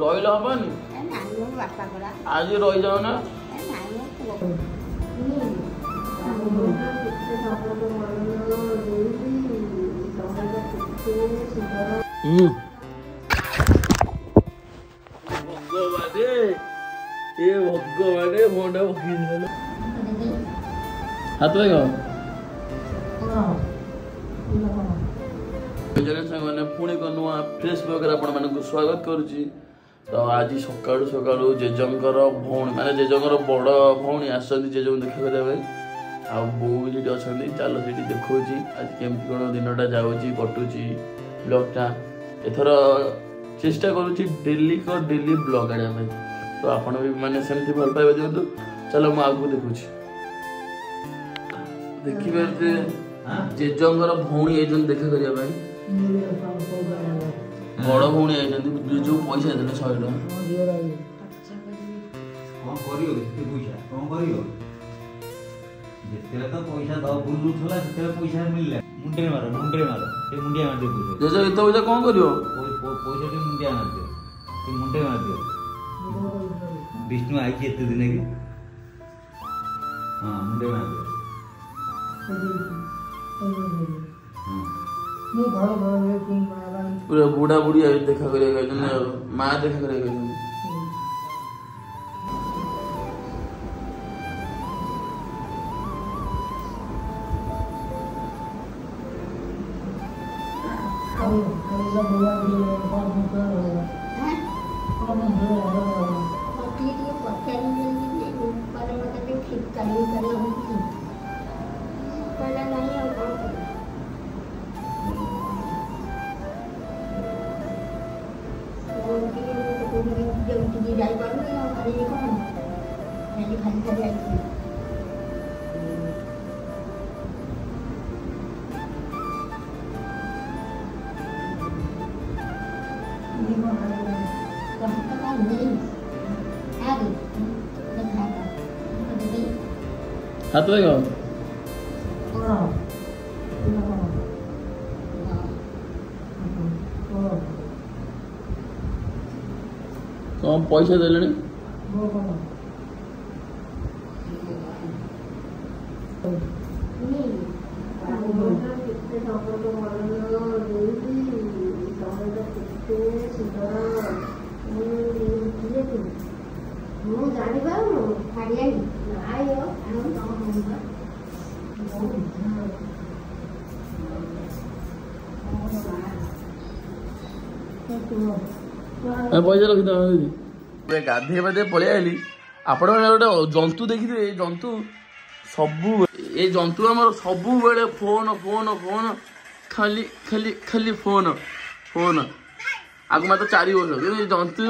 রইল হবনি আজ রই যাও না ভগবানে এ ভগবানে মনটা পকিয়ে দিল হাত লাগাও मैंने पुणी को नुआ फ्रेश ब्लॉग आपण मानक स्वागत करुच्ची। तो आज सका सका जेजंकर भौणी माने जेजंकर बड़ भौणी आसती जेजों देखा करने आ बो भी अच्छा चलो से देखा आज केमती कौन दिनटा जाऊँगी कटुची ब्लॉगटा एथर चेष्टा करुच्ची डेली को डेली ब्लॉग आने तो आपण भी माने सेमती भल पाइबा दिंतु चलो मु आगु देखुची देखिबे जेजंकर भौणी ए देखा करने बड़ भौणी आई जो पैसा देने 100 टका तो पैसा दो बुलुला पैसा मिलला मुंडे मारो से मुंडिया मार दियो जेजो इतो पैसा कोन करियो पैसा के मुंडिया मार दियो से मुंडे मार दियो विष्णु आई के एते दिन के हां मुंडे मार दियो पूरा बूढ़ा बुढ़ी देखा करेगा माँ देखा करेगा हाथ लगाओ कौन पैसा देले पैसा रखी गाधे बाधे पलि आइली आपण गोटे जंतु देखी जंतु सबू ये जंतु आम सबू बेले फोन फोन फोन खाली खाली खाली फोन फोन आग मत 4 वर्ष कि जंतु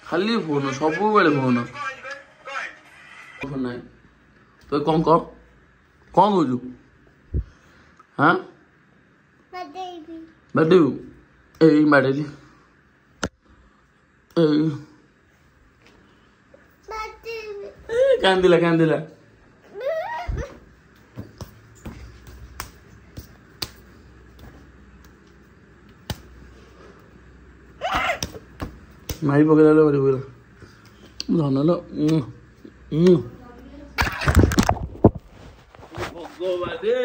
खाली फोन सबू बेले फोन ना तो कौन कौन कौन कौचु हाँ बर्थडे ए बाड़ेली कांदिला कांदिला मारी पकड़ा लो बड़ी बोला धन लो भगवाने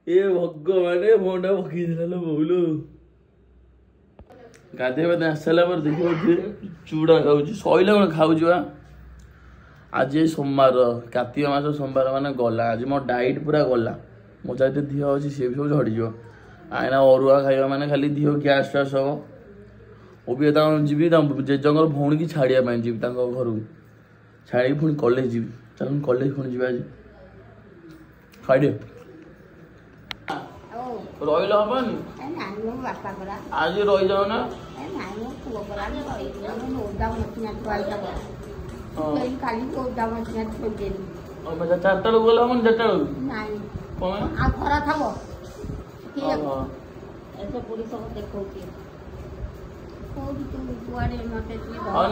ये भगवाने फोनटा पकई दिला बहुलो गाधे बाधे आसाला पर देखो चूड़ा खाऊँ सैला कौन खाऊँ आज सोमवार कार्तिक मास सोमवार माने गला आज मो डाइट पूरा गला मो चाहते दिह अच्छी सी सब झड़ीज आईना अरुआ खाइबा माने खाली दिह गैस फैस हम ओबी जी जेजंकर भौणी की छाड़िया जी घर को छाड़ी पुणी कॉलेज जी चल कॉलेज पुणी जी आज खाई रही हबनी आज रही जाओ ना चारटा लोग गला हम चारटा लोग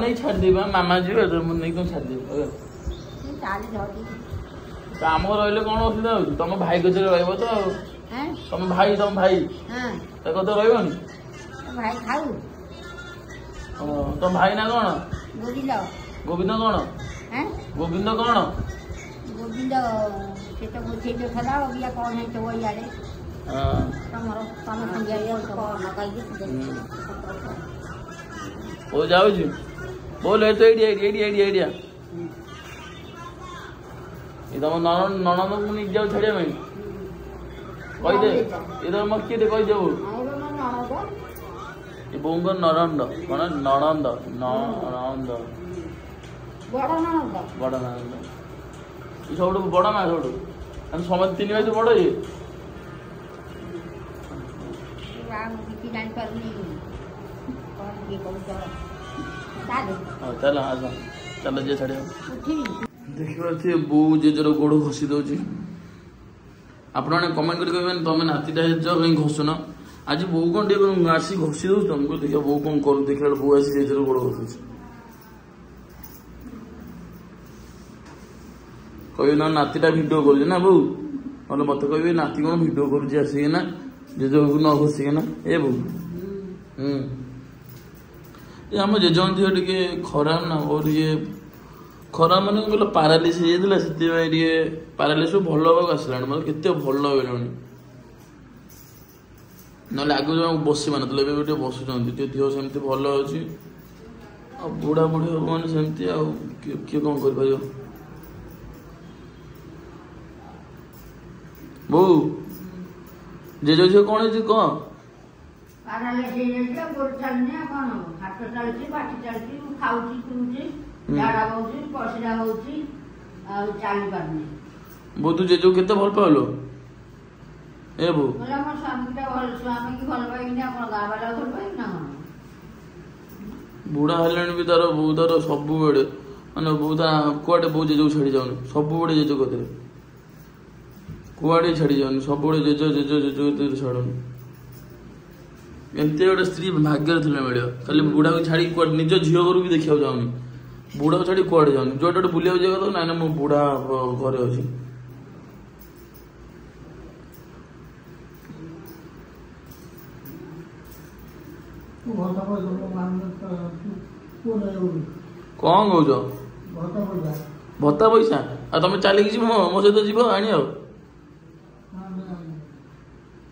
नहीं छाड़ दी मामा जी नहीं तुम छाड़ दी काम रही कौन असुविधा हो तुम भाई कचरे रही तो तुम भाई कत रही भाई खाऊ तुम भाई ना कौन गोविंद गोविंद कौन गोविंद कौन गोविंद से तो बुझे जो था अभी कौन है तो वो यार तमरो तम संजय कौन कहिए ओ जाओ जी बोल तो आइडिया ये तुम ननद को नहीं जाओ छड़िया में कही दे ये मत किए कही जाऊ ये बोंग नरंद कौन ननंद ननंद बड़ ननंद ये सब बड़ ना सब समझ 3 भाई तो बड़ ये चल आस चल जे छाड़ देखिए बो जेजर गोड़ घसी दौर आपण मैंने कमेंट कर तुम नातीटा कहीं घसुन आज बो कौन आसी घसी दौ तुमको देखिए बो कौन कर देखा बो आसी जेजर गोड़ घसुच कह ना नातीटा भिड कर ना बो ना मत कह नाती कौन भिड कर जेज को न घसिक ना ए बो आम जेजन देह टे खराब ना और ये खराब मान कहल पारालीस से पारालीस भल हाँ आसला मतलब केते भल होगा ना आगे जो बस मानते गोटे बसुँच देह सेमती भल अच्छी बुढ़ा बुढ़ी हम मैंने सेमती किए कौन कर बो जेज झील कौन है कह बो तू जेज केते भल पालो ए बो बुढ़ा हेले भी तार बो तार सब बड़े माने बो कुआटे बो जेज छाड़ी जाऊन सब बड़े जेज कते कुआड़े छाड़ी जाऊन सब बड़े जेज जेज जेज छाड़ून एमती गोटे स्त्री भाग्य थे मिल खाली बुढ़ा को छाड़ी निज झील घर भी देखा जाऊनी बुढ़ा को छाड़ी कुआड़े जाऊनी जो गोटे बुला जाए ना ना मो बुढ़ा घर अच्छी कौन कौच भत्ता पैसा आ तुम चलिकी जी मो सहित जीव आनी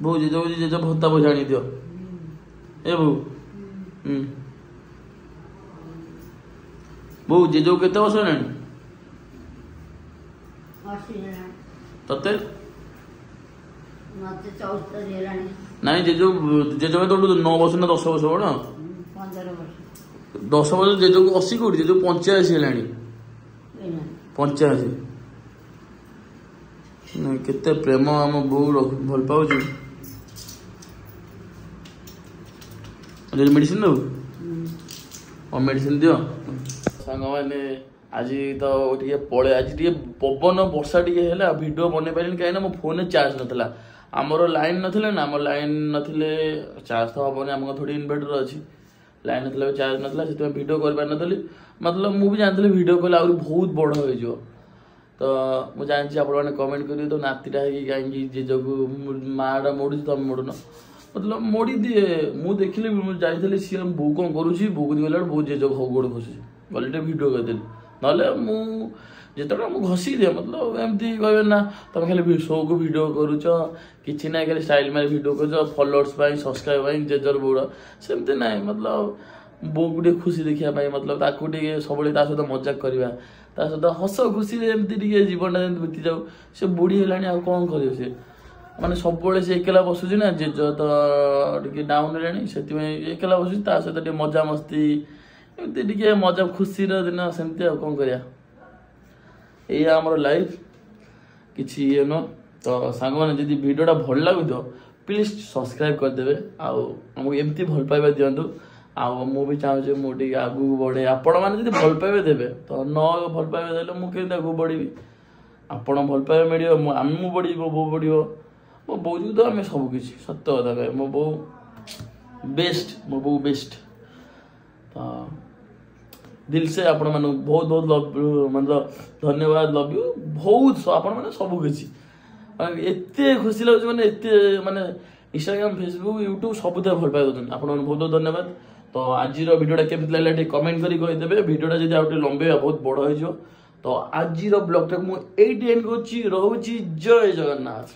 बो जेज जेज भत्ता पैसा आनी दियो ए बो बो जेजो केते वर्ष हेलानी तते नाई जेजो जेजो तो 9 वर्ष ना 10 वर्ष बड़ा 10 वर्ष जेजो को 80 कोटी जेजो 85 हेलानी 85 केते प्रेम आम बो भल पाउछु मेडिसिन दो और मेडिसिन दियो सांग मैंने आज तो टे पड़े आज टे पवन वर्षा टे है भिडियो बन पारे कहीं मो फोन चार्ज नाला आमर लाइन ना आम लाइन नथिले चार्ज तो हेनी आम थोड़ी इनवर्टर अच्छी लाइन ना चार्ज नाला से भिडियो कर पार नी मतलब मुझे जानते भिडियो कले आहरी बहुत बड़ हो तो मुझे जानची आप कमेंट करेंगे तो नातीटा कहीं जेज को माँ मोड़ी तुम मोड़न मतलब मोड़ी दिए मुझे देखिली मुझे जाइली सी बो कौन करुँच बो को गला बो जेज गोड़ घसुच गले भिडियो करदेली ना मुझे घसी दिए मतलब एमती कहे ना तुम खाली शो को भिडियो करुच कि ना खाली स्टाइल मारे भिडियो कर फलोअर्स सब्सक्राइब जेजर बौड़ सेमती ना मतलब बो को खुशी देखा मतलब सब सहित मजाक करवा सहित हस खुशी एमती जीवन बीती जाऊ से बुढ़ी है कौन कर माने सब से एकला बसुची ना जेज तो टे डाउन है एकला बसुची सहित मजा मस्ती एमती मजा खुशी दिन सेमती कौन कर आमर लाइफ किसी ये न तो सांग मैंने जब भिडियोटा भल लगु तो प्लीज सब्सक्राइब करदे आमको एमती भल पाइबा दिंतु भी चाहूँ मुझे आगू बढ़े आपण मैंने भल पाइबा देवे तो न भल पाइबा दे मुझे आगू बढ़ी आपण भल पाइबा मिले आम बढ़ बो बढ़ मो बो तो आम सबकि सत्य कथा कहे मो बो बेस्ट तो दिल से आपण मानू बहुत बहुत लव मतलब धन्यवाद लव यू बहुत आपण माने सब किछि एते खुशी लागुच माने एते माने इंस्टाग्राम फेसबुक यूट्यूब सब भल पाए दउछन आपण माने बहुत बहुत धन्यवाद। तो आज वीडियोटा केमति लागला टे कमेंट करी कहि देबे वीडियोटा जदि आउटे लंबे बहुत बड़ हो जो। तो आज ब्लॉग तक मु एट एंड करछि रहउछि जय जगन्नाथ।